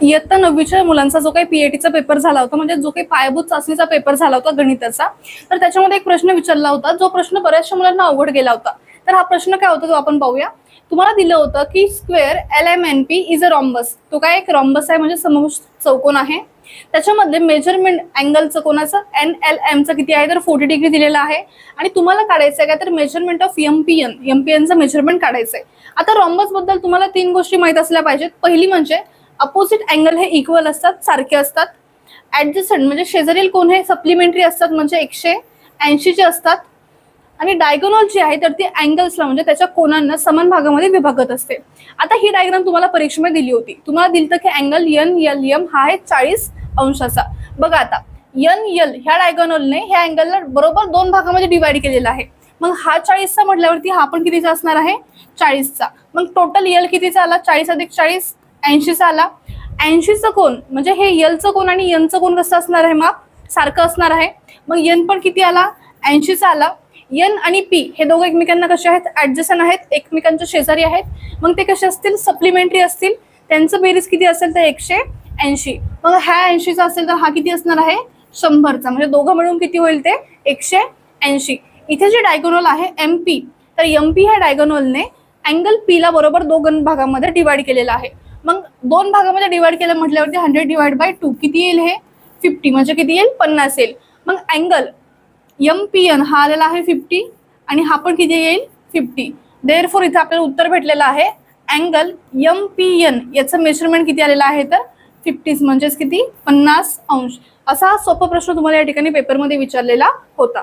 इयत्ता 9वीच्या मुलांचा जो काही पीएटीचा पेपर झाला होता, म्हणजे जो काही पायाभूत चाचणीचा पेपर झाला होता गणिताचा, तर त्याच्यामध्ये एक प्रश्न विचारला होता, जो प्रश्न बऱ्याचशा मुलांना अवघड गेला होता. तर हा प्रश्न काय होता तो आपण पाहूया. तुम्हाला दिलं होतं की square LMNP is a rhombus. तो काय एक रॉम्बस आहे, म्हणजे समभुज चौकोन आहे. त्याच्यामध्ये मेजरमेंट अँगलचं कोणाचं NLMचं किती आहे, तर 40 डिग्री दिलेला आहे. आणि तुम्हाला काढायचं आहे काय, तर मेजरमेंट ऑफ MPNचं मेजरमेंट काढायचं आहे. आता रॉम्बस बद्दल तुम्हाला 3 गोष्टी माहित असल्या पाहिजेत. पहिली म्हणजे अपोजिट अँगल हे इक्वल असतात, सारखे असतात. ऍडजस्टंट म्हणजे शेजारील कोण हे सप्लिमेंटरी असतात, म्हणजे 180 असतात. आणि डायगोनल जी आहे तर ती अँगल्सला म्हणजे त्याच्या कोनांना समान भागामध्ये विभागत असते. आता ही डायग्राम तुम्हाला परीक्षेमध्ये दिली होती. तुम्हाला दिलं की अँगल NLM हा आहे 40 अंशाचा. बघा आता NL ह्या डायगोनलने ह्या अँगलला बरोबर 2 भागामध्ये डिवाइड केलेला आहे. मग हा 40चा म्हटल्यावरती हा पण कितीचा असणार आहे, 40चा. मग टोटल L कितीचा आला, 40 अधिक 40 80चा आला. 80चं कोण म्हणजे हे Lचं कोण आणि Nचं कोण कसं असणार आहे, माप सारखं असणार आहे. मग N पण किती आला, 80चा आला. N आणि P हे दोघं एकमेकांना कसे आहेत, ऍडजस्टंट आहेत, एकमेकांच्या शेजारी आहेत. मग ते कसे असतील, सप्लिमेंटरी असतील. त्यांचं बेरीज किती असेल तर 180. मग हा 80चा असेल तर हा किती असणार आहे, 100चा. म्हणजे दोघं मिळून किती होईल ते 180. इथे जे डायगोनल आहे MP, तर MP ह्या डायगोनलने अँगल P ला बरोबर 2 भागामध्ये डिवाइड केलेला आहे. मग 2 भागामध्ये डिवाइड केलं म्हटल्यावरती 100/2 किती येईल, हे 50. म्हणजे किती येईल, 50 येईल. मग अँगल MPN हा आलेला आहे 50 आणि हा पण किती येईल, 50. देअरफॉर इथे आपल्याला उत्तर भेटलेलं आहे अँगल MPN याचं मेजरमेंट किती आलेलं आहे, तर 50 म्हणजेच किती, 50 अंश. असा सोपा प्रश्न तुम्हाला या ठिकाणी पेपरमध्ये विचारलेला होता.